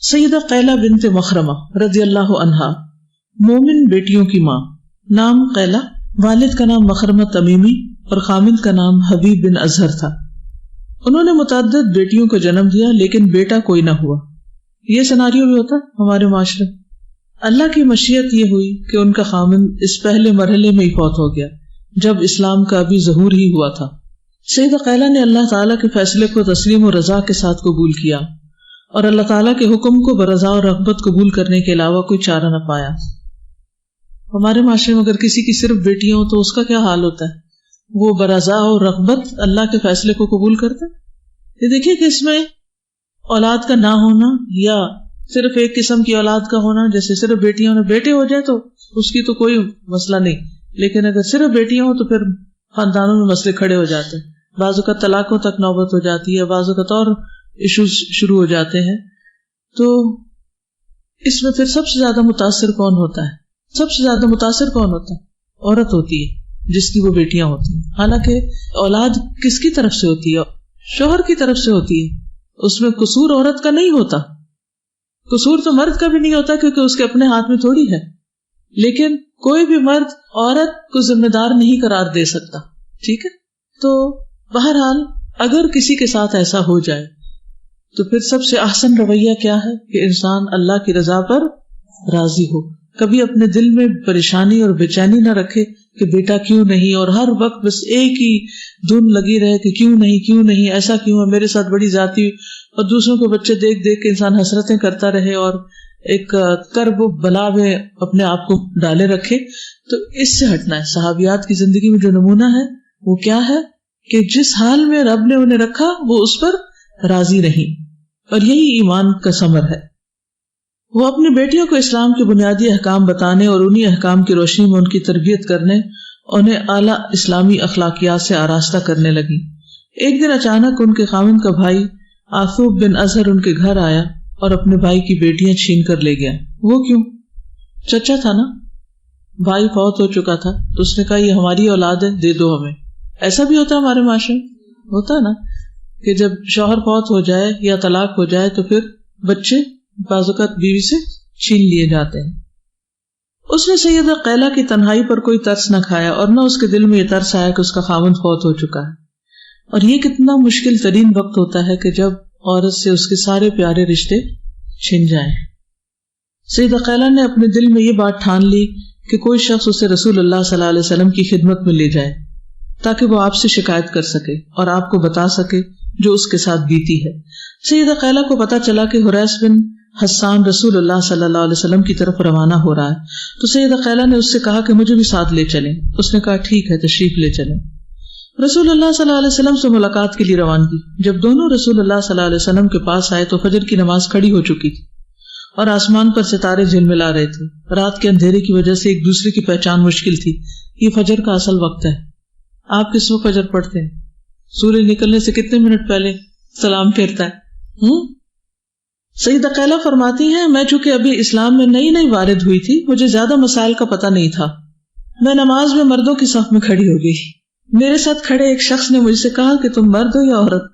سیدہ قیلہ بنت مخرمہ رضی اللہ عنہا مومن بیٹیوں کی ماں، نام قیلہ، والد کا نام مخرمہ تمیمی اور خامد کا نام حبیب بن ازہر تھا۔ انہوں نے متعدد بیٹیوں کو جنم دیا لیکن بیٹا کوئی نہ ہوا۔ یہ سیناریو بھی ہوتا ہمارے معاشرے۔ اللہ کی مشیت یہ ہوئی کہ ان کا خامد اس پہلے مرحلے میں ہی فوت ہو گیا جب اسلام کا ابھی ظہور ہی ہوا تھا۔ سیدہ قیلہ نے اللہ تعالیٰ کے فیصلے کو تسلیم و رضا کے ساتھ قبول کیا اور اللہ تعالیٰ کے حکم کو برضا اور رغبت قبول کرنے کے علاوہ کوئی چارہ نہ پایا۔ ہمارے معاشرے میں اگر کسی کی صرف بیٹیاں ہوں تو اس کا کیا حال ہوتا ہے؟ وہ برضا اور رغبت اللہ کے فیصلے کو قبول کرتا ہے۔ یہ دیکھیے کہ اس میں اولاد کا نہ ہونا یا صرف ایک قسم کی اولاد کا ہونا، جیسے صرف بیٹیاں ہونا، بیٹے ہو جائے تو اس کی تو کوئی مسئلہ نہیں، لیکن اگر صرف بیٹیاں ہوں تو پھر خاندانوں میں مسئلے کھڑے ہو جاتے ہیں، بعض اوقات طلاقوں تک نوبت ہو جاتی ہے، بعض اوقات اور ایشوز شروع ہو جاتے ہیں۔ تو اس میں پھر سب سے زیادہ متاثر کون ہوتا ہے؟ سب سے زیادہ متاثر کون ہوتا ہے؟ عورت ہوتی ہے جس کی وہ بیٹیاں ہوتی ہیں۔ حالانکہ اولاد کس کی طرف سے ہوتی ہے؟ شوہر کی طرف سے ہوتی ہے۔ اس میں قصور عورت کا نہیں ہوتا، قصور تو مرد کا بھی نہیں ہوتا کیونکہ اس کے اپنے ہاتھ میں تھوڑی ہے، لیکن کوئی بھی مرد عورت کو ذمہ دار نہیں قرار دے سکتا، ٹھیک ہے؟ تو بہرحال اگر کسی کے ساتھ ایسا ہو جائے تو پھر سب سے احسن رویہ کیا ہے کہ انسان اللہ کی رضا پر راضی ہو، کبھی اپنے دل میں پریشانی اور بے چینی نہ رکھے کہ بیٹا کیوں نہیں، اور ہر وقت بس ایک ہی دھن لگی رہے کہ کیوں نہیں، ایسا کیوں ہے، میرے ساتھ بڑی ذاتی، اور دوسروں کے بچے دیکھ دیکھ کے انسان حسرتیں کرتا رہے اور ایک کرب و بلا میں اپنے آپ کو ڈالے رکھے۔ تو اس سے ہٹنا ہے۔ صحابیات کی زندگی میں جو نمونہ ہے وہ کیا ہے کہ جس حال میں رب نے انہیں رکھا وہ اس پر راضی رہی، اور یہی ایمان کا ثمر ہے۔ وہ اپنی بیٹیوں کو اسلام کے بنیادی احکام بتانے اور انہی احکام کی روشنی میں ان کی تربیت کرنے، انہیں اعلیٰ اسلامی اخلاقیات سے آراستہ کرنے لگی۔ ایک دن اچانک ان کے خاوند کا بھائی آصوب بن ازہر ان کے گھر آیا اور اپنے بھائی کی بیٹیاں چھین کر لے گیا۔ وہ کیوں؟ چچا تھا نا، بھائی فوت ہو چکا تھا، تو اس نے کہا یہ ہماری اولاد ہے، دے دو ہمیں۔ ایسا بھی ہوتا ہے ہمارے معاشرے میں، ہوتا ہے نا کہ جب شوہر فوت ہو جائے یا طلاق ہو جائے تو پھر بچے بعض اوقات بیوی سے چھین لیے جاتے ہیں۔ اس نے سیدہ قیلہ کی تنہائی پر کوئی ترس نہ کھایا اور نہ اس کے دل میں یہ ترس آیا کہ اس کا خاوند فوت ہو چکا ہے۔ اور یہ کتنا مشکل ترین وقت ہوتا ہے کہ جب عورت سے اس کے سارے پیارے رشتے چھن جائیں۔ سیدہ قیلہ نے اپنے دل میں یہ بات ٹھان لی کہ کوئی شخص اسے رسول اللہ صلی اللہ علیہ وسلم کی خدمت میں لے جائے تاکہ وہ آپ سے شکایت کر سکے اور آپ کو بتا سکے جو اس کے ساتھ بیتی ہے۔ سیدہ قیلہ کو پتا چلا کہ حریث بن حسان رسول اللہ صلی اللہ علیہ وسلم کی طرف روانہ ہو رہا ہے، تو سیدہ قیلہ نے اس سے کہا کہ مجھے بھی ساتھ لے چلیں۔ اس نے کہا ٹھیک ہے، تشریف لے چلیں۔ رسول اللہ صلی اللہ علیہ وسلم سے ملاقات کے لیے روانگی۔ جب دونوں رسول اللہ صلی اللہ علیہ وسلم کے پاس آئے تو فجر کی نماز کھڑی ہو چکی تھی اور آسمان پر ستارے جھلملا رہے تھے۔ رات کے اندھیرے کی وجہ سے ایک دوسرے کی پہچان مشکل تھی۔ یہ فجر کا اصل وقت ہے۔ آپ کس وقت فجر پڑھتے ہیں؟ سورج نکلنے سے کتنے منٹ پہلے سلام پھیرتا ہے؟ سیدہ قیلہ فرماتی ہیں میں چونکہ ابھی اسلام میں نئی وارد ہوئی تھی، مجھے زیادہ مسائل کا پتہ نہیں تھا۔ میں نماز میں مردوں کی صف میں کھڑی ہو گئی۔ میرے ساتھ کھڑے ایک شخص نے مجھ سے کہا کہ تم مرد ہو یا عورت؟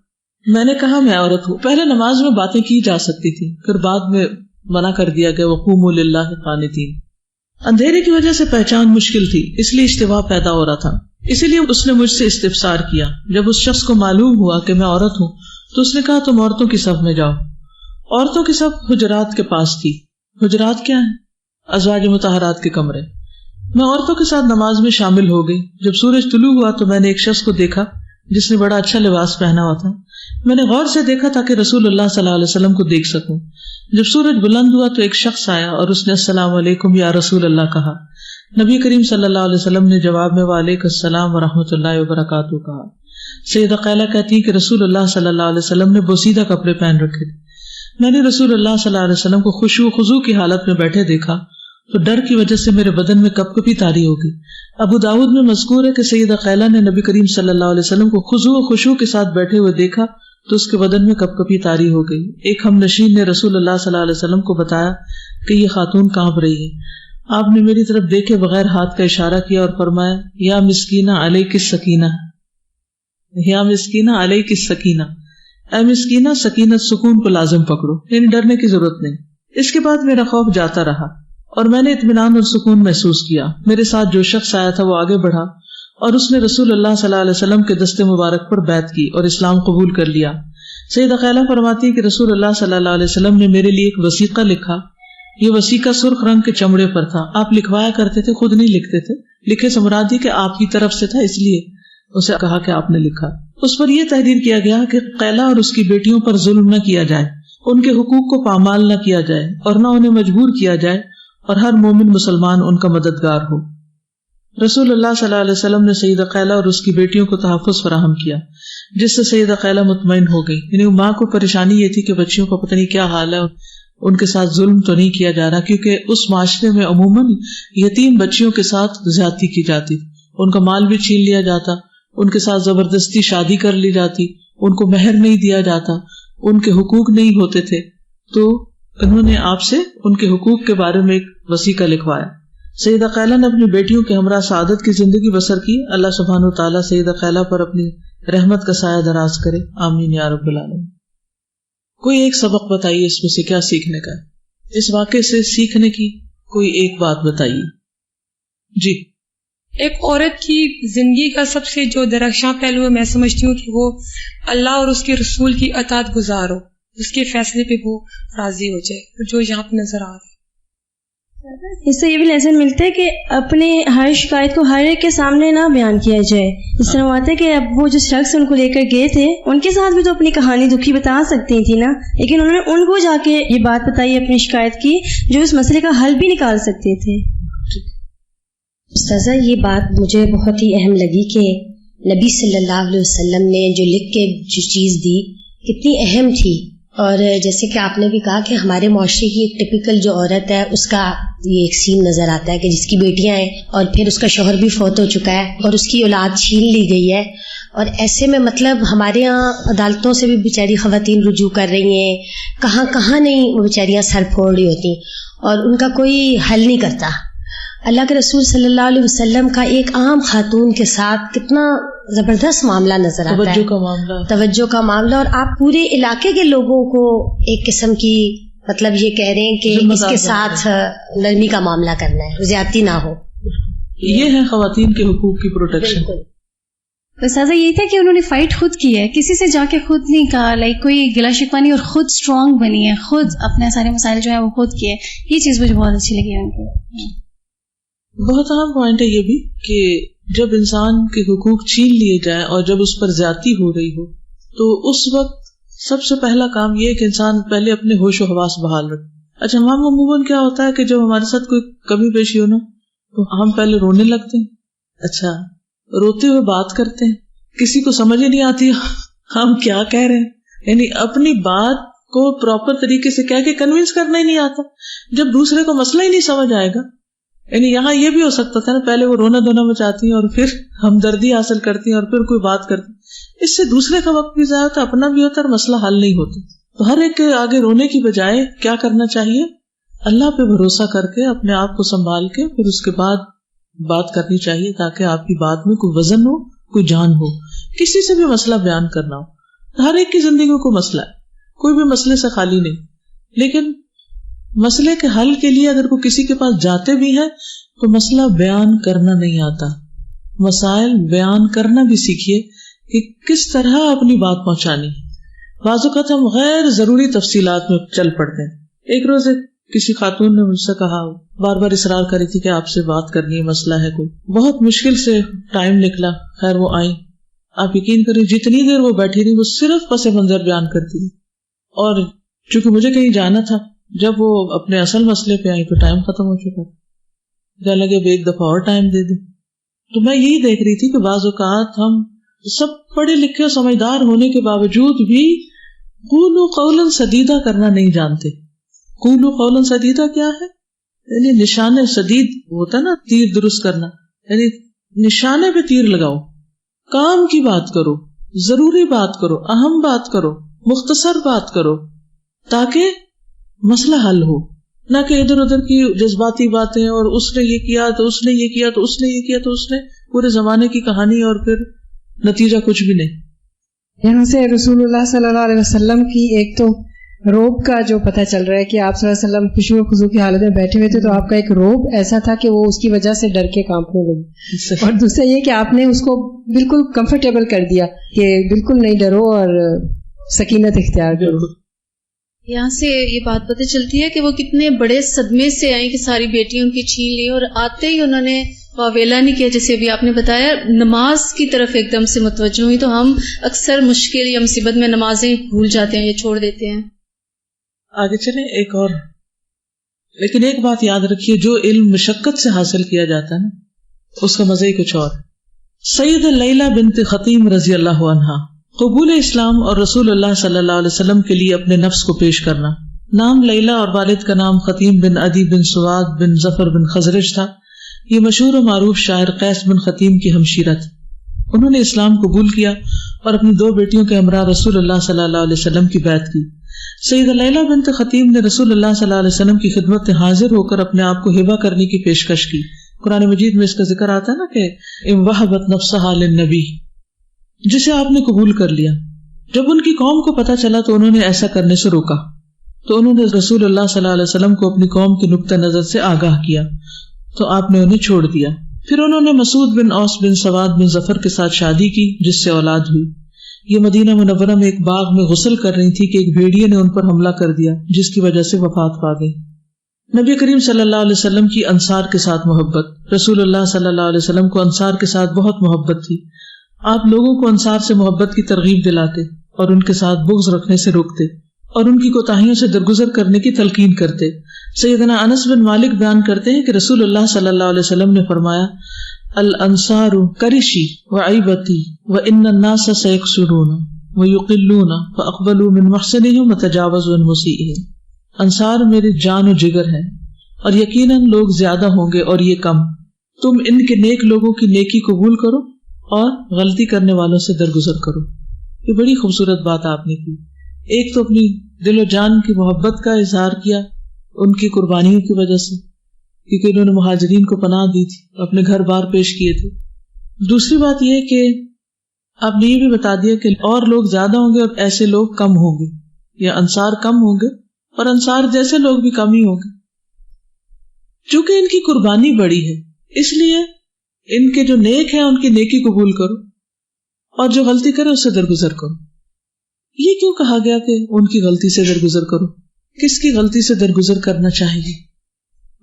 میں نے کہا میں عورت ہوں۔ پہلے نماز میں باتیں کی جا سکتی تھی، پھر بعد میں منع کر دیا گیا وقوموا للہ قانتین۔ اندھیرے کی وجہ سے پہچان مشکل تھی، اس لیے اشتباہ پیدا ہو رہا تھا، اسی لیے اس نے مجھ سے استفسار کیا۔ جب اس شخص کو معلوم ہوا کہ میں عورت ہوں تو اس نے کہا تم عورتوں کی صف میں جاؤ۔ عورتوں کی صف حجرات کے پاس تھی۔ حجرات کیا ہیں؟ ازواج مطہرات کے کمرے۔ میں عورتوں کے ساتھ نماز میں شامل ہو گئی۔ جب سورج طلوع ہوا تو میں نے ایک شخص کو دیکھا جس نے بڑا اچھا لباس پہنا ہوا تھا۔ میں نے غور سے دیکھا تاکہ رسول اللہ صلی اللہ علیہ وسلم کو دیکھ سکوں۔ جب سورج بلند ہوا تو ایک شخص آیا اور اس نے السلام علیکم یا رسول اللہ کہا۔ نبی کریم صلی اللہ علیہ وسلم نے جواب میں وعلیکم السلام ورحمۃ اللہ وبرکاتہ کہا۔ سیدہ قیلہ کہتی کہ رسول اللہ صلی اللہ علیہ وسلم نے بوسیدہ کپڑے پہن رکھے تھے۔ میں نے رسول اللہ صلی اللہ علیہ وسلم کو خشوع و خضوع کی حالت میں بیٹھے دیکھا تو ڈر کی وجہ سے میرے بدن میں کپ کپی طاری ہو گئی۔ ابو داؤد میں مذکور ہے کہ سیدہ قیلہ نے نبی کریم صلی اللہ علیہ وسلم کو خضوع و خشوع کے ساتھ بیٹھے ہوئے دیکھا تو اس کے بدن میں کپ کپی طاری ہو گئی۔ ایک ہم نشین نے رسول اللہ صلی اللہ علیہ وسلم کو بتایا کہ یہ خاتون کانپ رہی ہے۔ آپ نے میری طرف دیکھے بغیر ہاتھ کا اشارہ کیا اور فرمایا یا مسکینہ علیک السکینہ، یا مسکینہ علیک السکینہ، اے مسکینہ سکینت سکون کو لازم پکڑو، یعنی ڈرنے کی ضرورت نہیں۔ اس کے بعد میرا خوف جاتا رہا اور میں نے اطمینان اور سکون محسوس کیا۔ میرے ساتھ جو شخص آیا تھا وہ آگے بڑھا اور اس نے رسول اللہ صلی اللہ علیہ وسلم کے دست مبارک پر بیعت کی اور اسلام قبول کر لیا۔ سیدہ خیلہ فرماتی ہے کہ رسول اللہ صلی اللہ علیہ وسلم نے میرے لیے ایک وثیقہ لکھا۔ یہ وثیقہ سرخ رنگ کے چمڑے پر تھا۔ آپ لکھوایا کرتے تھے، خود نہیں لکھتے تھے۔ لکھے سے مراد یہ کہ آپ کی طرف سے تھا، اس لیے اسے کہا کہ آپ نے لکھا۔ اس پر یہ تحریر کیا گیا کہ قیلہ اور اس کی بیٹیوں پر ظلم نہ کیا جائے، ان کے حقوق کو پامال نہ کیا جائے اور نہ انہیں مجبور کیا جائے، اور ہر مومن مسلمان ان کا مددگار ہو۔ رسول اللہ صلی اللہ علیہ وسلم نے سیدہ قیلہ اور اس کی بیٹیوں کو تحفظ فراہم کیا، جس سے سیدہ قیلہ مطمئن ہو گئی۔ یعنی ماں کو پریشانی یہ تھی کہ بچیوں کا پتہ نہیں کیا حال ہے، ان کے ساتھ ظلم تو نہیں کیا جا رہا، کیونکہ اس معاشرے میں عموماً یتیم بچیوں کے ساتھ زیادتی کی جاتی، ان کا مال بھی چھین لیا جاتا، ان کے ساتھ زبردستی شادی کر لی جاتی، ان کو مہر نہیں دیا جاتا، ان کے حقوق نہیں ہوتے تھے۔ تو انہوں نے آپ سے ان کے حقوق کے بارے میں ایک وثیقہ لکھوایا۔ سیدہ قیلہ نے اپنی بیٹیوں کے ہمراہ سعادت کی زندگی بسر کی۔ اللہ سبحانہ وتعالیٰ سیدہ قیلہ پر اپنی رحمت کا سایہ دراز کرے، آمین یا رب العالمین۔ کوئی ایک سبق بتائیے، اس میں سے کیا سیکھنے کا ہے؟ اس واقعے سے سیکھنے کی کوئی ایک بات بتائیے۔ جی، ایک عورت کی زندگی کا سب سے جو درخشاں پہلو میں سمجھتی ہوں کہ وہ اللہ اور اس کے رسول کی اطاعت گزار ہو، اس کے فیصلے پہ وہ راضی ہو جائے، جو یہاں پہ نظر آ رہا ہے۔ اس سے یہ بھی لیسن ملتا ہے کہ اپنے ہر شکایت کو ہر ایک کے سامنے نہ بیان کیا جائے۔ اس طرح ہوتا ہے کہ اب وہ جو شخص ان کو لے کر گئے تھے، ان کے ساتھ بھی تو اپنی کہانی دکھی بتا سکتی تھی نا، لیکن انہوں نے ان کو جا کے یہ بات بتائی اپنی شکایت کی، جو اس مسئلے کا حل بھی نکال سکتے تھے۔ استاذہ، یہ بات مجھے بہت ہی اہم لگی کہ نبی صلی اللہ علیہ وسلم نے جو لکھ کے جو چیز دی کتنی اہم تھی، اور جیسے کہ آپ نے بھی کہا کہ ہمارے معاشرے کی ایک ٹپیکل جو عورت ہے اس کا یہ ایک سین نظر آتا ہے کہ جس کی بیٹیاں ہیں اور پھر اس کا شوہر بھی فوت ہو چکا ہے اور اس کی اولاد چھین لی گئی ہے، اور ایسے میں مطلب ہمارے یہاں عدالتوں سے بھی بیچاری خواتین رجوع کر رہی ہیں، کہاں کہاں نہیں وہ بیچاریاں سر پھوڑ رہی ہوتی اور ان کا کوئی حل نہیں کرتا۔ اللہ کے رسول صلی اللہ علیہ وسلم کا ایک عام خاتون کے ساتھ کتنا زبردست معاملہ نظر آتا ہے، توجہ کا معاملہ، اور آپ پورے علاقے کے لوگوں کو ایک قسم کی مطلب یہ کہہ رہے ہیں کہ اس کے ساتھ نرمی کا معاملہ کرنا ہے، زیادتی نہ ہو۔ یہ ہے خواتین کے حقوق کی پروٹیکشن۔ استاذہ یہی تھا کہ انہوں نے فائٹ خود کی ہے، کسی سے جا کے خود نہیں کہا، لائک کوئی گلا شکوہ نہیں، اور خود اسٹرانگ بنی ہے، خود اپنے سارے مسائل جو ہے وہ خود کیے۔ یہ چیز مجھے بہت اچھی لگی ان کو۔ بہت اہم پوائنٹ ہے یہ بھی کہ جب انسان کے حقوق چھین لیے جائیں اور جب اس پر زیادتی ہو رہی ہو تو اس وقت سب سے پہلا کام یہ ہے کہ انسان پہلے اپنے ہوش و حواس بحال رکھے۔ اچھا، ہم عموماً کیا ہوتا ہے کہ جب ہمارے ساتھ کوئی کمی پیشی ہو نا تو ہم پہلے رونے لگتے ہیں، اچھا روتے ہوئے بات کرتے ہیں، کسی کو سمجھ ہی نہیں آتی ہم کیا کہہ رہے ہیں، یعنی اپنی بات کو پراپر طریقے سے کہہ کے کنونس کرنا ہی نہیں آتا۔ جب دوسرے کو مسئلہ ہی نہیں سمجھ آئے گا، یعنی یہاں یہ بھی ہو سکتا تھا نا، پہلے وہ رونا دھونا مچاتی ہیں اور پھر ہمدردی حاصل کرتی ہیں اور پھر کوئی بات کرتی ہیں، اس سے دوسرے کا وقت بھی ضائع ہوتا ہے، اپنا بھی ہوتا ہے اور مسئلہ حل نہیں ہوتا۔ تو ہر ایک کے آگے رونے کی بجائے کیا کرنا چاہیے؟ اللہ پہ بھروسہ کر کے اپنے آپ کو سنبھال کے پھر اس کے بعد بات کرنی چاہیے، تاکہ آپ کی بات میں کوئی وزن ہو، کوئی جان ہو۔ کسی سے بھی مسئلہ بیان کرنا ہو، ہر ایک کی زندگی میں کوئی مسئلہ ہے، کوئی بھی مسئلے سے خالی نہیں، لیکن مسئلے کے حل کے لیے اگر کوئی کسی کے پاس جاتے بھی ہیں تو مسئلہ بیان کرنا نہیں آتا۔ مسائل بیان کرنا بھی سیکھیے کہ کس طرح اپنی بات پہنچانی۔ بعض اوقات ہم غیر ضروری تفصیلات میں چل پڑتے ہیں۔ ایک روز کسی خاتون نے مجھ سے کہا، بار بار اصرار کری تھی کہ آپ سے بات کرنی ہے، مسئلہ ہے کوئی، بہت مشکل سے ٹائم نکلا، خیر وہ آئی۔ آپ یقین کریں جتنی دیر وہ بیٹھی رہی وہ صرف پس منظر بیان کرتی تھی، اور چونکہ مجھے کہیں جانا تھا، جب وہ اپنے اصل مسئلے پہ آئی تو ٹائم ختم ہو چکا تھا، کہنے لگے اب ایک دفعہ اور ٹائم دے دیں۔ تو میں یہی دیکھ رہی تھی کہ بعض اوقات ہم سب پڑھے لکھے سمجھدار ہونے کے باوجود بھی قولوا قولا سدیدا کرنا نہیں جانتے۔ قولوا قولا سدیدا کیا ہے؟ یعنی نشانے سدید ہوتا نا، تیر درست کرنا، یعنی نشانے پہ تیر لگاؤ، کام کی بات کرو، ضروری بات کرو، اہم بات کرو، مختصر بات کرو، تاکہ مسئلہ حل ہو، نہ کہ ادھر ادھر کی جذباتی باتیں، اور اس نے یہ کیا تو اس نے یہ کیا تو اس نے یہ کیا تو اس نے، پورے زمانے کی کہانی اور پھر نتیجہ کچھ بھی نہیں۔ یہاں سے رسول اللہ صلی اللہ علیہ وسلم کی ایک تو روب کا جو پتہ چل رہا ہے کہ آپ صلی اللہ علیہ وسلم خشوع و خضوع کی حالت میں بیٹھے ہوئے تھے، تو آپ کا ایک روب ایسا تھا کہ وہ اس کی وجہ سے ڈر کے کانپنے لگے، اور دوسرا یہ کہ آپ نے اس کو بالکل کمفرٹیبل کر دیا کہ بالکل نہیں ڈرو اور سکینت اختیار کرو. یہاں سے یہ بات پتہ چلتی ہے کہ وہ کتنے بڑے صدمے سے آئیں کہ ساری بیٹیاں ان کی چھین لی، اور آتے ہی انہوں نے واویلا نہیں کیا، جیسے ابھی آپ نے بتایا نماز کی طرف ایک دم سے متوجہ ہوئی. تو ہم اکثر مشکل یا مصیبت میں نمازیں بھول جاتے ہیں یا چھوڑ دیتے ہیں. آگے چلیں ایک اور، لیکن ایک بات یاد رکھیے، جو علم مشقت سے حاصل کیا جاتا ہے نا اس کا مزہ ہی کچھ اور. سید لیلہ بنت خطیم رضی اللہ عنہا، قبول اسلام اور رسول اللہ صلی اللہ علیہ وسلم کے لیے اپنے نفس کو پیش کرنا. نام لیلہ اور والد کا نام خطیم بن عدی بن سواد بن ظفر بن خزرج تھا. یہ مشہور و معروف شاعر قیس بن خطیم کی ہمشیرہ تھی. انہوں نے اسلام قبول کیا اور اپنی 2 بیٹیوں کے ہمراہ رسول اللہ صلی اللہ علیہ وسلم کی بیعت کی. سیدہ لیلہ بنت خطیم نے رسول اللہ صلی اللہ علیہ وسلم کی خدمت میں حاضر ہو کر اپنے آپ کو ہبہ کرنے کی پیشکش کی. قرآن مجید میں اس کا ذکر آتا ہے نا کہ ام وہبت نفسہا للنبی، جسے آپ نے قبول کر لیا. جب ان کی قوم کو پتہ چلا تو انہوں نے ایسا کرنے سے روکا، تو انہوں نے رسول اللہ صلی اللہ علیہ وسلم کو اپنی قوم کے نقطہ نظر سے آگاہ کیا، تو آپ نے انہیں چھوڑ دیا. پھر انہوں نے مسعود بن اوس بن سواد بن ظفر کے ساتھ شادی کی، جس سے اولاد ہوئی. یہ مدینہ منورہ میں ایک باغ میں غسل کر رہی تھی کہ ایک بھیڑیے نے ان پر حملہ کر دیا، جس کی وجہ سے وفات پا گئی. نبی کریم صلی اللہ علیہ وسلم کی انصار کے ساتھ محبت. رسول اللہ صلی اللہ علیہ وسلم کو انصار کے ساتھ بہت محبت تھی. آپ لوگوں کو انصار سے محبت کی ترغیب دلاتے اور ان کے ساتھ بغض رکھنے سے روکتے اور ان کی کوتاہیوں سے درگزر کرنے کی تلقین کرتے. سیدنا انس بن مالک بیان کرتے ہیں کہ رسول اللہ صلی اللہ علیہ وسلم نے فرمایا، الانصار کرشی وعیبتی وان الناس سیکسرون ویقلون فاقبلوا من محسنهم وتجاوزوا عن مسیئهم. انصار میرے جان و جگر ہیں اور یقیناً لوگ زیادہ ہوں گے اور یہ کم. تم ان کے نیک لوگوں کی نیکی قبول کرو اور غلطی کرنے والوں سے درگزر کرو. یہ بڑی خوبصورت بات آپ نے کی. ایک تو اپنی دل و جان کی محبت کا اظہار کیا ان کی قربانیوں کی وجہ سے، کیونکہ انہوں نے مہاجرین کو پناہ دی تھی، اپنے گھر بار پیش کیے تھے. دوسری بات یہ کہ آپ نے یہ بھی بتا دیا کہ اور لوگ زیادہ ہوں گے اور ایسے لوگ کم ہوں گے، یا انصار کم ہوں گے اور انصار جیسے لوگ بھی کم ہی ہوں گے. چونکہ ان کی قربانی بڑی ہے، اس لیے ان کے جو نیک ہیں ان کی نیکی قبول کرو اور جو غلطی کرے اس سے درگزر کرو. یہ کیوں کہا گیا کہ ان کی غلطی سے درگزر کرو؟ کس کی غلطی سے درگزر کرنا چاہیے؟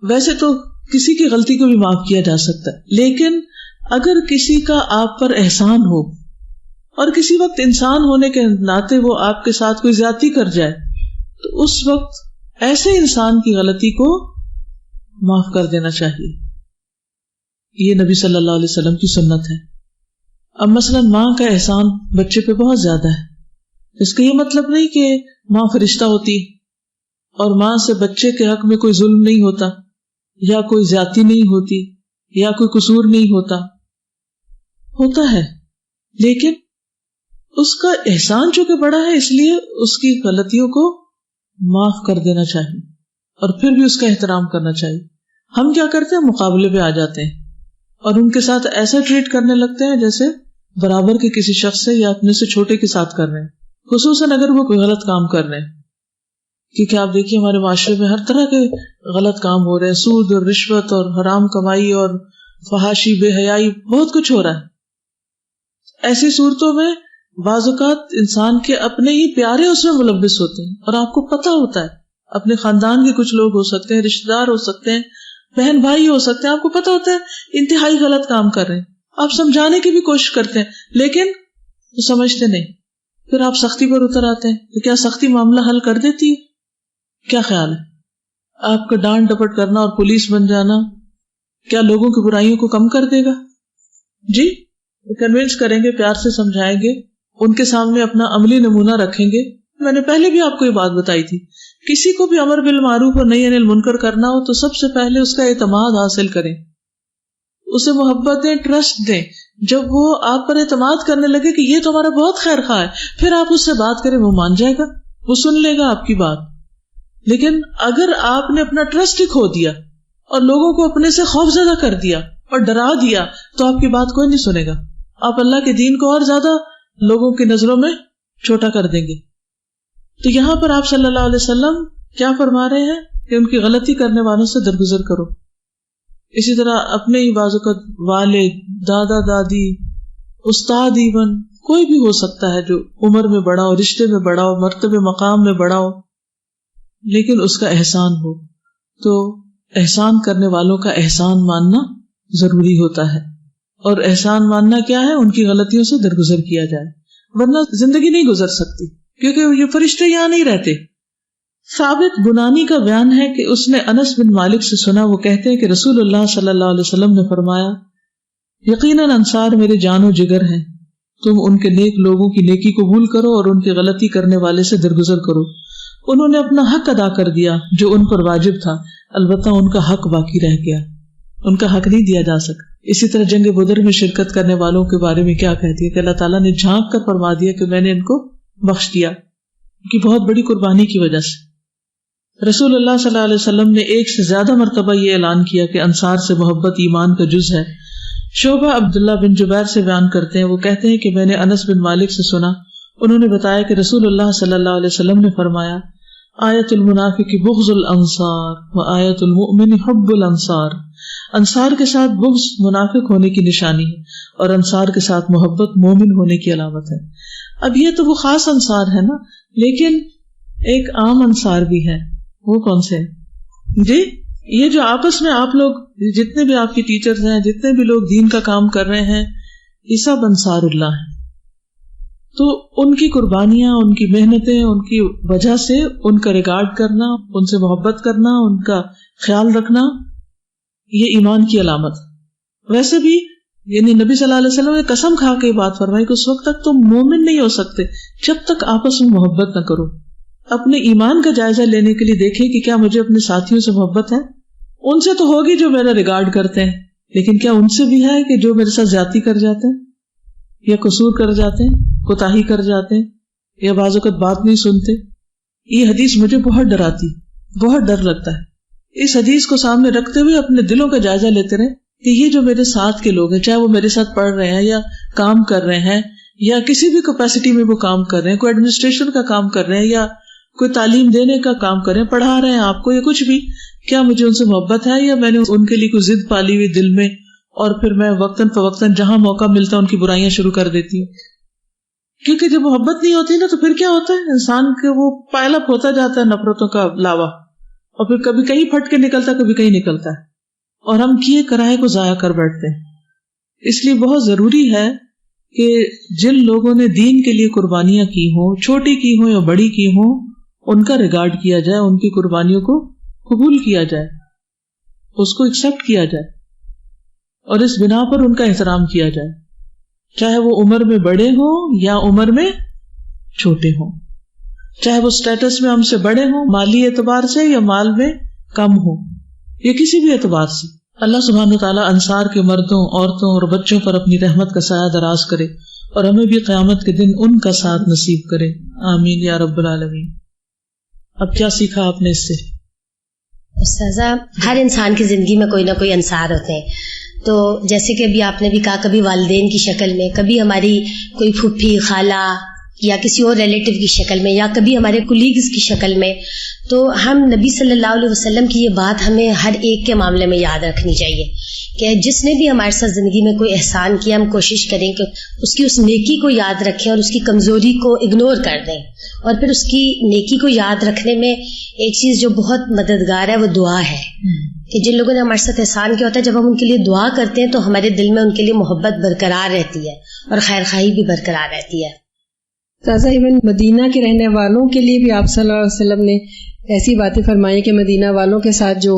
ویسے تو کسی کی غلطی کو بھی معاف کیا جا سکتا ہے، لیکن اگر کسی کا آپ پر احسان ہو اور کسی وقت انسان ہونے کے ناطے وہ آپ کے ساتھ کوئی زیادتی کر جائے، تو اس وقت ایسے انسان کی غلطی کو معاف کر دینا چاہیے. یہ نبی صلی اللہ علیہ وسلم کی سنت ہے. اب مثلا ماں کا احسان بچے پہ بہت زیادہ ہے. اس کا یہ مطلب نہیں کہ ماں فرشتہ ہوتی اور ماں سے بچے کے حق میں کوئی ظلم نہیں ہوتا یا کوئی زیادتی نہیں ہوتی یا کوئی قصور نہیں ہوتا. ہوتا ہے، لیکن اس کا احسان چونکہ بڑا ہے اس لیے اس کی غلطیوں کو معاف کر دینا چاہیے اور پھر بھی اس کا احترام کرنا چاہیے. ہم کیا کرتے ہیں؟ مقابلے پہ آ جاتے ہیں اور ان کے ساتھ ایسا ٹریٹ کرنے لگتے ہیں جیسے برابر کے کسی شخص سے یا اپنے سے چھوٹے کے ساتھ کر رہے ہیں، خصوصاً اگر وہ کوئی غلط کام کر رہے ہیں. کیونکہ آپ دیکھیے ہمارے معاشرے میں ہر طرح کے غلط کام ہو رہے ہیں، سود اور رشوت اور حرام کمائی اور فحاشی، بے حیائی، بہت کچھ ہو رہا ہے. ایسی صورتوں میں بعض اوقات انسان کے اپنے ہی پیارے اس میں ملوث ہوتے ہیں اور آپ کو پتہ ہوتا ہے. اپنے خاندان کے کچھ لوگ ہو سکتے ہیں، رشتے دار ہو سکتے ہیں، بہن بھائی ہو سکتے ہیں، آپ کو پتہ ہوتا ہے انتہائی غلط کام کر رہے ہیں. آپ سمجھانے کی بھی کوشش کرتے ہیں لیکن سمجھتے نہیں. پھر آپ سختی پر اتر آتے ہیں. تو کیا سختی معاملہ حل کر دیتی ہے؟ کیا خیال ہے؟ آپ کا ڈانٹ ڈپٹ کرنا اور پولیس بن جانا کیا لوگوں کی برائیوں کو کم کر دے گا؟ جی، کنونس کریں گے، پیار سے سمجھائیں گے، ان کے سامنے اپنا عملی نمونہ رکھیں گے. میں نے پہلے بھی آپ کو یہ بات بتائی تھی، کسی کو بھی امر بالمعروف اور نہی عن المنکر کرنا ہو تو سب سے پہلے اس کا اعتماد حاصل کریں، اسے محبت دیں، ٹرسٹ دیں. جب وہ آپ پر اعتماد کرنے لگے کہ یہ تو ہمارا بہت خیر خواہ ہے، پھر آپ اس سے بات کریں، وہ مان جائے گا، وہ سن لے گا آپ کی بات. لیکن اگر آپ نے اپنا ٹرسٹ ہی کھو دیا اور لوگوں کو اپنے سے خوف زدہ کر دیا اور ڈرا دیا تو آپ کی بات کوئی نہیں سنے گا. آپ اللہ کے دین کو اور زیادہ لوگوں کی نظروں میں چھوٹا کر دیں گے. تو یہاں پر آپ صلی اللہ علیہ وسلم کیا فرما رہے ہیں کہ ان کی غلطی کرنے والوں سے درگزر کرو. اسی طرح اپنے ہی بعض اوقات والد، دادا دادی، استاد، ایون کوئی بھی ہو سکتا ہے جو عمر میں بڑا ہو، رشتے میں بڑا ہو، مرتبے مقام میں بڑا ہو، لیکن اس کا احسان ہو تو احسان کرنے والوں کا احسان ماننا ضروری ہوتا ہے. اور احسان ماننا کیا ہے؟ ان کی غلطیوں سے درگزر کیا جائے، ورنہ زندگی نہیں گزر سکتی، کیونکہ یہ فرشتے یہاں نہیں رہتے. ثابت بنانی کا بیان ہے کہ اس نے انس بن مالک سے سنا، وہ کہتے ہیں کہ رسول اللہ صلی اللہ علیہ وسلم نے فرمایا، یقیناً انصار میرے جان و جگر ہیں، تم ان کے نیک لوگوں کی نیکی قبول کرو اور ان کی غلطی کرنے والے سے درگزر کرو. انہوں نے اپنا حق ادا کر دیا جو ان پر واجب تھا، البتہ ان کا حق باقی رہ گیا، ان کا حق نہیں دیا جا سکا. اسی طرح جنگ بدر میں شرکت کرنے والوں کے بارے میں کیا کہتی ہے کہ اللہ تعالیٰ نے جھانک کر فرما دیا کہ میں نے ان کو بخش دیا ان کی بہت بڑی قربانی کی وجہ سے. رسول اللہ صلی اللہ علیہ وسلم نے ایک سے زیادہ مرتبہ یہ اعلان کیا کہ انصار سے محبت ایمان کا جز ہے. شعبہ عبداللہ بن جبیر سے بیان کرتے ہیں، وہ کہتے ہیں کہ میں نے انس بن مالک سے سنا، انہوں نے بتایا کہ رسول اللہ صلی اللہ علیہ وسلم نے فرمایا، آیت المنافق بغض الانصار و آیت المؤمن حب الانصار. انصار کے ساتھ بغض منافق ہونے کی نشانی ہے اور انصار کے ساتھ محبت مومن ہونے کی علامت ہے. اب یہ تو وہ خاص انصار ہے نا، لیکن ایک عام انصار بھی ہے. وہ کون سے ہیں جی؟ یہ جو آپس میں آپ لوگ جتنے بھی آپ کے ٹیچرز ہیں، جتنے بھی لوگ دین کا کام کر رہے ہیں، یہ سب انصار اللہ ہیں. تو ان کی قربانیاں، ان کی محنتیں، ان کی وجہ سے ان کا ریگارڈ کرنا، ان سے محبت کرنا، ان کا خیال رکھنا، یہ ایمان کی علامت. ویسے بھی یعنی نبی صلی اللہ علیہ وسلم نے قسم کھا کے بات فرمائی کہ اس وقت تک تم مومن نہیں ہو سکتے جب تک آپس میں محبت نہ کرو. اپنے ایمان کا جائزہ لینے کے لیے دیکھیں کہ کیا مجھے اپنے ساتھیوں سے محبت ہے؟ ان سے تو ہوگی جو میرا ریگارڈ کرتے ہیں، لیکن کیا ان سے بھی ہے کہ جو میرے ساتھ زیادتی کر جاتے ہیں یا قصور کر جاتے ہیں، کوتاہی کر جاتے ہیں یا بعض اوقات بات نہیں سنتے؟ یہ حدیث مجھے بہت ڈراتی، بہت ڈر لگتا ہے. اس حدیث کو سامنے رکھتے ہوئے اپنے دلوں کا جائزہ لیتے رہیں کہ یہ جو میرے ساتھ کے لوگ ہیں، چاہے وہ میرے ساتھ پڑھ رہے ہیں یا کام کر رہے ہیں یا کسی بھی کیپیسٹی میں وہ کام کر رہے ہیں، کوئی ایڈمنسٹریشن کا کام کر رہے ہیں یا کوئی تعلیم دینے کا کام کر رہے ہیں، پڑھا رہے ہیں آپ کو یا کچھ بھی، کیا مجھے ان سے محبت ہے یا میں نے ان کے لیے کوئی ضد پالی ہوئی دل میں اور پھر میں وقتاً فوقتاً جہاں موقع ملتا ہے ان کی برائیاں شروع کر دیتی ہوں. کیونکہ جب محبت نہیں ہوتی نا تو پھر کیا ہوتا ہے، انسان کے وہ پائل اپ ہوتا جاتا ہے نفرتوں کا لاوا، اور پھر کبھی کہیں پھٹ کے نکلتا ہے، کبھی کہیں نکلتا ہے، اور ہم کیے کرائے کو ضائع کر بیٹھتے ہیں. اس لیے بہت ضروری ہے کہ جن لوگوں نے دین کے لیے قربانیاں کی ہوں، چھوٹی کی ہوں یا بڑی کی ہوں، ان کا ریگارڈ کیا جائے، ان کی قربانیوں کو قبول کیا جائے، اس کو ایکسپٹ کیا جائے اور اس بنا پر ان کا احترام کیا جائے، چاہے وہ عمر میں بڑے ہوں یا عمر میں چھوٹے ہوں، چاہے وہ سٹیٹس میں ہم سے بڑے ہوں مالی اعتبار سے یا مال میں کم ہوں یا کسی بھی اعتبار سے. اللہ سبحانہ وتعالیٰ انصار کے مردوں، عورتوں اور بچوں پر اپنی رحمت کا سایہ دراز کرے اور ہمیں بھی قیامت کے دن ان کا ساتھ نصیب کرے. آمین یا رب العالمین. اب کیا سیکھا آپ نے اس سے؟ استاذہ، ہر انسان کی زندگی میں کوئی نہ کوئی انصار ہوتے ہیں. تو جیسے کہ ابھی آپ نے بھی کہا، کبھی والدین کی شکل میں، کبھی ہماری کوئی پھوپھی، خالہ یا کسی اور ریلیٹیو کی شکل میں، یا کبھی ہمارے کولیگز کی شکل میں. تو ہم نبی صلی اللہ علیہ وسلم کی یہ بات ہمیں ہر ایک کے معاملے میں یاد رکھنی چاہیے کہ جس نے بھی ہمارے ساتھ زندگی میں کوئی احسان کیا، ہم کوشش کریں کہ اس کی اس نیکی کو یاد رکھیں اور اس کی کمزوری کو اگنور کر دیں. اور پھر اس کی نیکی کو یاد رکھنے میں ایک چیز جو بہت مددگار ہے وہ دعا ہے، کہ جن لوگوں نے ہمارے ساتھ احسان کیا ہوتا ہے، جب ہم ان کے لیے دعا کرتے ہیں تو ہمارے دل میں ان کے لیے محبت برقرار رہتی ہے اور خیر خواہی بھی برقرار رہتی ہے. تازہ ایون مدینہ کے رہنے والوں کے لیے بھی آپ صلی اللہ علیہ وسلم نے ایسی باتیں فرمائی کہ مدینہ والوں کے ساتھ جو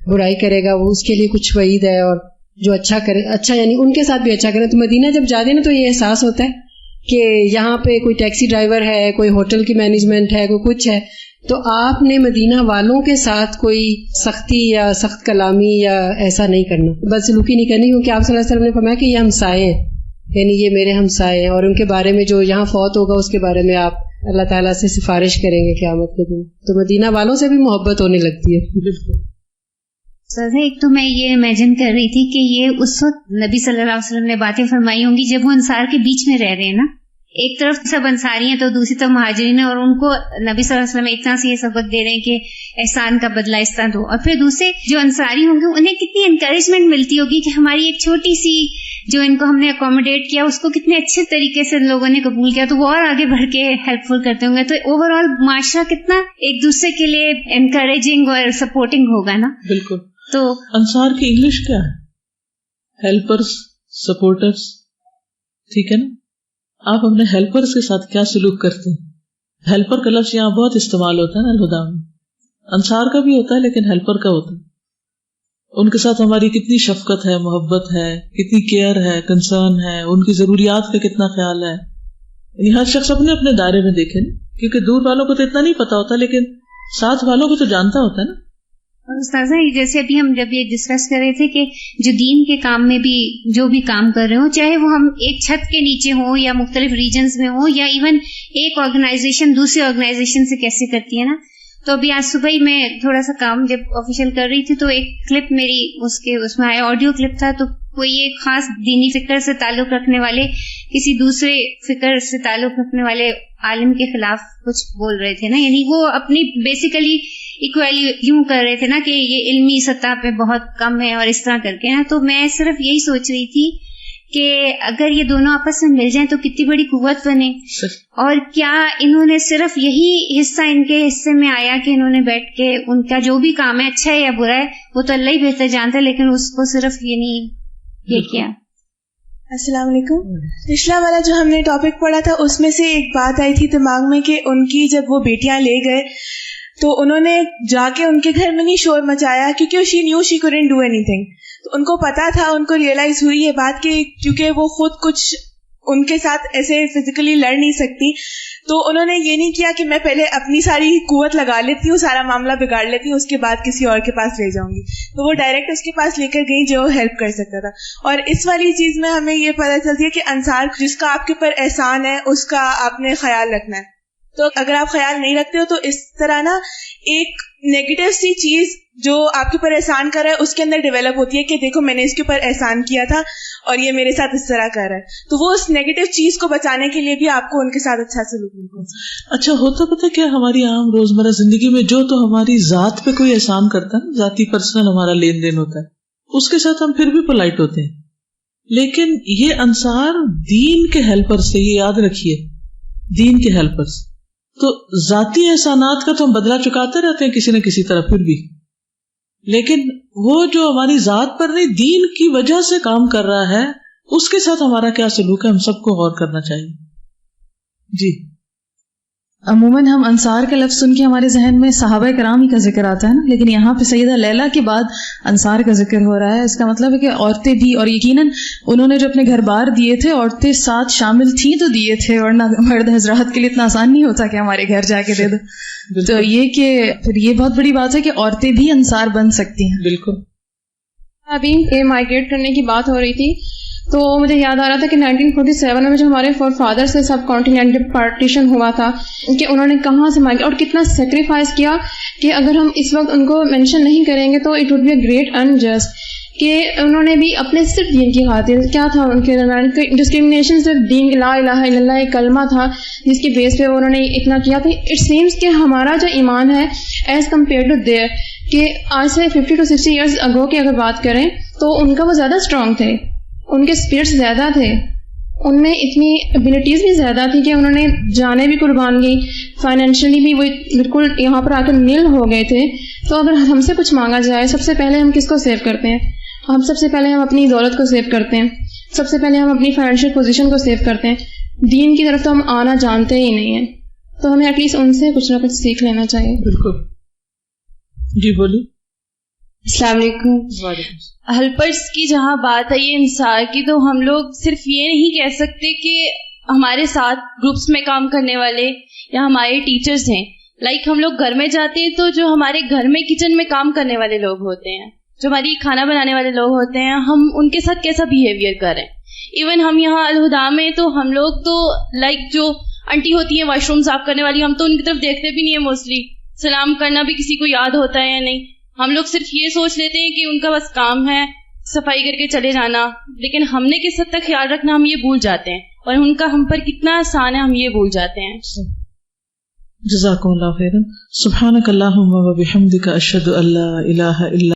برائی کرے گا وہ اس کے لیے کچھ وعید ہے، اور جو اچھا کرے، اچھا یعنی ان کے ساتھ بھی اچھا کرے. تو مدینہ جب جاتے ہیں نا تو یہ احساس ہوتا ہے کہ یہاں پہ کوئی ٹیکسی ڈرائیور ہے، کوئی ہوٹل کی مینجمنٹ ہے، کوئی کچھ ہے. تو آپ نے مدینہ والوں کے ساتھ کوئی سختی یا سخت کلامی یا ایسا نہیں کرنا، بدسلوکی نہیں کرنی، کیونکہ آپ صلی اللہ علیہ وسلم نے فرمایا کہ یہ ہمسائے ہیں، یعنی یہ میرے ہمسائے ہیں، اور ان کے بارے میں جو یہاں فوت ہوگا اس کے بارے میں آپ اللہ تعالیٰ سے سفارش کریں گے قیامت کے دن. تو مدینہ والوں سے بھی محبت ہونے لگتی ہے. بالکل سر، ایک تو میں یہ امیجن کر رہی تھی کہ یہ اس وقت نبی صلی اللہ علیہ وسلم نے باتیں فرمائی ہوں گی جب وہ انصار کے بیچ میں رہ رہے ہیں نا، ایک طرف سب انصاری ہیں تو دوسری طرف مہاجرین ہیں, اور ان کو نبی صلی اللہ علیہ وسلم ایک طرح سے یہ سبق دے رہے ہیں کہ احسان کا بدلہ اس طرح دو. اور پھر دوسرے جو انصاری ہوں گے انہیں کتنی انکریجمنٹ ملتی ہوگی کہ ہماری ایک چھوٹی سی جو ان کو ہم نے اکوموڈیٹ کیا اس کو کتنے اچھے طریقے سے لوگوں نے قبول کیا, تو وہ اور آگے بڑھ کے ہیلپ فل کرتے ہوں گے. تو اوور آل معاشرہ کتنا ایک دوسرے کے لیے انکریجنگ اور سپورٹنگ ہوگا نا. بالکل. تو انصار کی انگلش کیا ہے؟ ہیلپرز, سپورٹرز, ٹھیک ہے نا. آپ اپنے ہیلپرز کے ساتھ کیا سلوک کرتے ہیں؟ ہیلپر کا لفظ یہاں بہت استعمال ہوتا ہے نا الہدیٰ میں. انصار کا بھی ہوتا ہے لیکن ہیلپر کا ہوتا ہے. ان کے ساتھ ہماری کتنی شفقت ہے, محبت ہے, کتنی کیئر ہے, کنسرن ہے, ان کی ضروریات کا کتنا خیال ہے. یعنی ہر شخص اپنے اپنے دائرے میں دیکھے نا, کیونکہ دور والوں کو تو اتنا نہیں پتا ہوتا لیکن ساتھ والوں کو تو جانتا ہوتا ہے نا. استاذہ جیسے ابھی ہم جب یہ ڈسکس کر رہے تھے کہ جو دین کے کام میں بھی جو بھی کام کر رہے ہوں, چاہے وہ ہم ایک چھت کے نیچے ہوں یا مختلف ریجنز میں ہوں, یا ایون ایک آرگنائزیشن دوسری آرگنائزیشن سے کیسے کرتی ہے نا. تو ابھی آج صبح ہی میں تھوڑا سا کام جب آفیشیل کر رہی تھی تو ایک کلپ میری اس میں آیا, آڈیو کلپ تھا. تو کوئی ایک خاص دینی فکر سے تعلق رکھنے والے کسی دوسرے فکر سے تعلق رکھنے والے عالم کے خلاف کچھ بول رہے تھے نا. یعنی وہ اپنی بیسیکلی ایکویلی یوں کر رہے تھے نا کہ یہ علمی سطح پہ بہت کم ہے اور اس طرح کر کے نا. تو میں صرف یہی سوچ رہی تھی کہ اگر یہ دونوں آپس میں مل جائیں تو کتنی بڑی قوت بنے. اور کیا انہوں نے صرف یہی حصہ ان کے حصے میں آیا کہ انہوں نے بیٹھ کے ان کا جو بھی کام ہے اچھا ہے یا برا ہے وہ تو اللہ ہی بہتر جانتا ہے, لیکن اس کو صرف یہ کیا. السلام علیکم. پچھلا والا جو ہم نے ٹاپک پڑھا تھا اس میں سے ایک بات آئی تھی دماغ میں کہ ان کی جب وہ بیٹیاں لے گئے تو انہوں نے جا کے ان کے گھر میں نہیں شور مچایا کیونکہ she knew she couldn't do anything. تو ان کو پتا تھا, ان کو ریئلائز ہوئی یہ بات کہ کیونکہ وہ خود کچھ ان کے ساتھ ایسے فزیکلی لڑ نہیں سکتی, تو انہوں نے یہ نہیں کیا کہ میں پہلے اپنی ساری قوت لگا لیتی ہوں, سارا معاملہ بگاڑ لیتی ہوں, اس کے بعد کسی اور کے پاس لے جاؤں گی. تو وہ ڈائریکٹ اس کے پاس لے کر گئی جو ہیلپ کر سکتا تھا. اور اس والی چیز میں ہمیں یہ پتہ چلتی ہے کہ انصار جس کا آپ کے اوپر احسان ہے اس کا آپ نے خیال رکھنا ہے. تو اگر آپ خیال نہیں رکھتے ہو تو اس طرح نا ایک نیگیٹو سی چیز جو آپ کے اوپر احسان کر رہا ہے اس کے اندر ڈیولپ ہوتی ہے کہ دیکھو میں نے اس کے اوپر احسان کیا تھا اور یہ میرے ساتھ اس طرح کر رہا ہے. تو وہ اس نیگیٹو چیز کو بچانے کے لیے بھی آپ کو ان کے ساتھ اچھا سلوک کرنا. اچھا ہوتا پتہ کیا, ہماری عام روزمرہ زندگی میں جو تو ہماری ذات پہ کوئی احسان کرتا ہے نا, ذاتی پرسنل ہمارا لین دین ہوتا ہے, اس کے ساتھ ہم پھر بھی پولائٹ ہوتے ہیں. لیکن یہ انصار دین کے ہیلپر سے, یہ یاد رکھیے, دین کے ہیلپر سے. تو ذاتی احسانات کا تو ہم بدلہ چکاتے رہتے ہیں کسی نہ کسی طرح پھر بھی, لیکن وہ جو ہماری ذات پر نہیں دین کی وجہ سے کام کر رہا ہے اس کے ساتھ ہمارا کیا سلوک ہے, ہم سب کو غور کرنا چاہیے. جی عموماً ہم انصار کا لفظ سن کے ہمارے ذہن میں صحابہ کرام ہی کا ذکر آتا ہے نا, لیکن یہاں پہ سیدہ لیلا کے بعد انصار کا ذکر ہو رہا ہے. اس کا مطلب ہے کہ عورتیں بھی, اور یقیناً انہوں نے جو اپنے گھر بار دیے تھے عورتیں ساتھ شامل تھیں تو دیے تھے, اور نہ مرد حضرات کے لیے اتنا آسان نہیں ہوتا کہ ہمارے گھر جا کے دے دو. تو یہ کہ پھر یہ بہت بڑی بات ہے کہ عورتیں بھی انصار بن سکتی ہیں. بالکل. ابھی یہ مائگریٹ کرنے کی بات ہو رہی تھی تو مجھے یاد آ رہا تھا کہ 1947 میں جو ہمارے فور فادر سے سب کانٹیننٹ پارٹیشن ہوا تھا کہ انہوں نے کہاں سے مائگریٹ اور کتنا سیکریفائس کیا, کہ اگر ہم اس وقت ان کو مینشن نہیں کریں گے تو it would be a great injust. کہ انہوں نے بھی اپنے صرف دین کی خاطر, کیا تھا ان کے درمیان ڈسکریمنیشن, صرف دین لا الہ الا اللہ ایک کلمہ تھا جس کی بیس پہ انہوں نے اتنا کیا تھا. اٹ سیمس کہ ہمارا جو ایمان ہے ایز کمپیئر ٹو دیئر, کہ آج سے 50 to 60 ایئرز اگو کی اگر بات کریں تو ان کا وہ زیادہ اسٹرانگ تھے, ان کے اسپرٹس زیادہ تھے, ان میں اتنی ابیلٹیز بھی زیادہ تھی کہ انہوں نے جانیں بھی قربان کی, فائنینشلی بھی وہ بالکل یہاں پر آ کر نیل ہو گئے تھے. تو اگر ہم سے کچھ مانگا جائے سب سے پہلے ہم کس کو سیو کرتے ہیں؟ ہم سب سے پہلے ہم اپنی دولت کو سیو کرتے ہیں, سب سے پہلے ہم اپنی فائنینشیل پوزیشن کو سیو کرتے ہیں. دین کی طرف تو ہم آنا جانتے ہی نہیں ہیں, تو ہمیں ایٹ لیسٹ ان سے کچھ نہ کچھ سیکھ لینا چاہیے. بالکل. جی بولیے. السلام علیکم. ہیلپرس کی جہاں بات ہے یہ انصار کی, تو ہم لوگ صرف یہ نہیں کہہ سکتے کہ ہمارے ساتھ گروپس میں کام کرنے والے یا ہمارے ٹیچرز ہیں. لائک ہم لوگ گھر میں جاتے ہیں تو جو ہمارے گھر میں کچن میں کام کرنے والے لوگ ہوتے ہیں, جو ہماری کھانا بنانے والے لوگ ہوتے ہیں, ہم ان کے ساتھ کیسا بیہیویئر کریں. ایون ہم یہاں الہدیٰ میں تو ہم لوگ تو لائک جو آنٹی ہوتی ہیں واش روم صاف کرنے والی, ہم تو ان کی طرف دیکھتے بھی نہیں ہیں موسٹلی. سلام کرنا بھی کسی کو یاد ہوتا ہے یا نہیں, ہم لوگ صرف یہ سوچ لیتے ہیں کہ ان کا بس کام ہے صفائی کر کے چلے جانا, لیکن ہم نے کس حد تک خیال رکھنا ہم یہ بھول جاتے ہیں. اور ان کا ہم پر کتنا احسان ہے ہم یہ بھول جاتے ہیں. جزاکم اللہ خیرا. سبحانک اللہم و بحمدک اشہد ان لا الہ الا